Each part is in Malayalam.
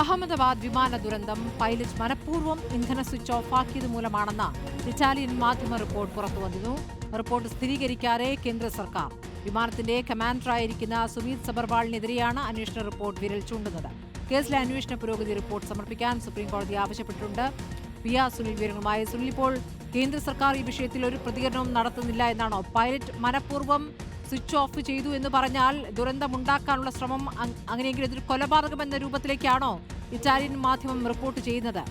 അഹമ്മദാബാദ് വിമാന ദുരന്തം പൈലറ്റ് മനഃപൂർവ്വം ഇന്ധന സ്വിച്ച് ഓഫ് ആക്കിയത് മൂലമാണെന്ന ഇറ്റാലിയൻ മാധ്യമ റിപ്പോർട്ട് പുറത്തുവന്നു. റിപ്പോർട്ട് സ്ഥിരീകരിക്കാതെ കേന്ദ്ര സർക്കാർ. വിമാനത്തിന്റെ കമാൻഡറായിരിക്കുന്ന സുമീത് സബർവാളിനെതിരെയാണ് അന്വേഷണ റിപ്പോർട്ട് വിരൽ ചൂണ്ടുന്നത്. കേസിലെ അന്വേഷണ പുരോഗതി റിപ്പോർട്ട് സമർപ്പിക്കാൻ സുപ്രീംകോടതി ആവശ്യപ്പെട്ടിട്ടുണ്ട്. സുനിൽ വിവരങ്ങളുമായി. സുനിൽ, ഇപ്പോൾ കേന്ദ്ര സർക്കാർ ഈ വിഷയത്തിൽ ഒരു പ്രതികരണവും നടത്തുന്നില്ല എന്നാണോ? പൈലറ്റ് മനഃപൂർവ്വം സ്വിച്ച് ഓഫ് ചെയ്തു എന്ന് പറഞ്ഞാൽ ദുരന്തമുണ്ടാക്കാനുള്ള ശ്രമം, അങ്ങനെയെങ്കിൽ ഇതൊരു കൊലപാതകം എന്ന രൂപത്തിലേക്കാണോ ഇറ്റാലിയൻ മാധ്യമം റിപ്പോർട്ട് ചെയ്യുന്നത്?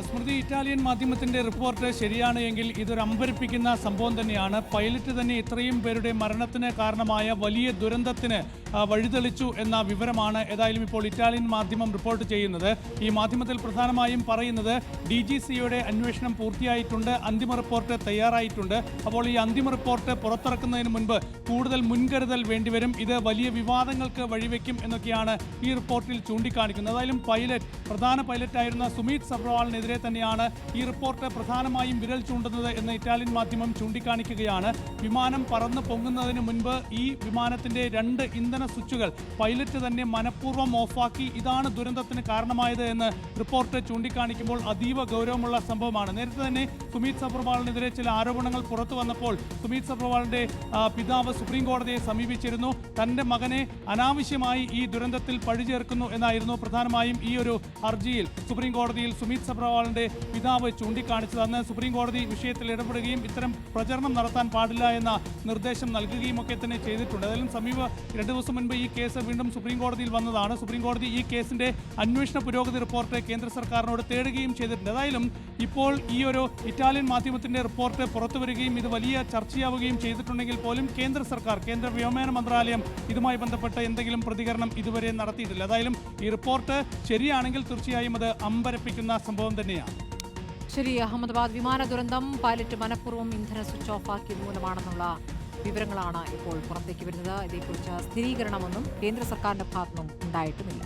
സ്മൃതി, ഇറ്റാലിയൻ മാധ്യമത്തിന്റെ റിപ്പോർട്ട് ശരിയാണ് എങ്കിൽ ഇതൊരു അമ്പരപ്പിക്കുന്ന സംഭവം തന്നെയാണ്. പൈലറ്റ് തന്നെ ഇത്രയും പേരുടെ മരണത്തിന് കാരണമായ വലിയ ദുരന്തത്തിന് വഴിതെളിച്ചു എന്ന വിവരമാണ് ഏതായാലും ഇപ്പോൾ ഇറ്റാലിയൻ മാധ്യമം റിപ്പോർട്ട് ചെയ്യുന്നത്. ഈ മാധ്യമത്തിൽ പ്രധാനമായും പറയുന്നത് DGCയുടെ അന്വേഷണം പൂർത്തിയായിട്ടുണ്ട്, അന്തിമ റിപ്പോർട്ട് തയ്യാറായിട്ടുണ്ട്. അപ്പോൾ ഈ അന്തിമ റിപ്പോർട്ട് പുറത്തിറക്കുന്നതിന് മുൻപ് കൂടുതൽ മുൻകരുതൽ വേണ്ടിവരും, ഇത് വലിയ വിവാദങ്ങൾക്ക് വഴിവെക്കും എന്നൊക്കെയാണ് ഈ റിപ്പോർട്ടിൽ ചൂണ്ടിക്കാണിക്കുന്നത്. ഏതായാലും പ്രധാന പൈലറ്റായിരുന്ന സുമീത് സബ്രവാളിനെതിരെ തന്നെയാണ് ഈ റിപ്പോർട്ട് പ്രധാനമായും വിരൽ ചൂണ്ടുന്നത് എന്ന് ഇറ്റാലിയൻ മാധ്യമം ചൂണ്ടിക്കാണിക്കുകയാണ്. വിമാനം പറന്ന് പൊങ്ങുന്നതിന് മുൻപ് ഈ വിമാനത്തിന്റെ 2 ഇന്ധന സ്വിച്ചുകൾ പൈലറ്റ് തന്നെ മനഃപൂർവ്വം ഓഫാക്കി, ഇതാണ് ദുരന്തത്തിന് കാരണമായത് എന്ന് റിപ്പോർട്ട് ചൂണ്ടിക്കാണിക്കുമ്പോൾ അതീവ ഗൗരവമുള്ള സംഭവമാണ്. നേരത്തെ തന്നെ സുമീത് സബ്രവാളിനെതിരെ ചില ആരോപണങ്ങൾ പുറത്തു വന്നപ്പോൾ സുമീത് സബ്രവാളിന്റെ പിതാവ് സുപ്രീം കോടതിയെ സമീപിച്ചിരുന്നു. തന്റെ മകനെ അനാവശ്യമായി ഈ ദുരന്തത്തിൽ പഴിചേർക്കുന്നു എന്നായിരുന്നു പ്രധാനമായും ഈ ഒരു ഹർജിയിൽ സുപ്രീം കോടതിയിൽ സുമീത് സബ്രവാളിന്റെ പിതാവ് ചൂണ്ടിക്കാണിച്ചത്. അന്ന് സുപ്രീം കോടതി വിഷയത്തിൽ ഇടപെടുകയും ഇത്തരം പ്രചരണം നടത്താൻ പാടില്ല എന്ന നിർദ്ദേശം നൽകുകയും ഒക്കെ തന്നെ ചെയ്തിട്ടുണ്ട്. അതിലും 2 ദിവസം മുൻപ് ഈ കേസ് വീണ്ടും സുപ്രീം കോടതിയിൽ വന്നതാണ്. സുപ്രീം കോടതി ഈ കേസിന്റെ അന്വേഷണ പുരോഗതി റിപ്പോർട്ട് കേന്ദ്ര സർക്കാരിനോട് തേടുകയും ചെയ്തിട്ടുണ്ട്. ഏതായാലും ഇപ്പോൾ ഈ ഒരു ഇറ്റാലിയൻ മാധ്യമത്തിന്റെ റിപ്പോർട്ട് പുറത്തുവരികയും ഇത് വലിയ ചർച്ചയാവുകയും ചെയ്തിട്ടുണ്ടെങ്കിൽ പോലും കേന്ദ്ര വ്യോമയാന മന്ത്രാലയം ഇതുമായി ബന്ധപ്പെട്ട എന്തെങ്കിലും പ്രതികരണം ഇതുവരെ നടത്തിയിട്ടില്ല. ഏതായാലും ഈ റിപ്പോർട്ട് ശരിയാണെങ്കിൽ തീർച്ചയായും അത് അമ്പരപ്പിക്കുന്ന സംഭവം തന്നെയാണ്. ശരി, അഹമ്മദാബാദ് വിമാന ദുരന്തം പൈലറ്റ് മനഃപൂർവ്വം ഇന്ധന സ്വിച്ച് ഓഫ് ആക്കിയത് മൂലമാണെന്നുള്ള വിവരങ്ങളാണ് ഇപ്പോൾ പുറത്തേക്ക് വരുന്നത്. ഇതേക്കുറിച്ച് സ്ഥിരീകരണമൊന്നും കേന്ദ്ര സർക്കാരിന്റെ ഭാഗത്തുനിന്നും ഉണ്ടായിട്ടുമില്ല.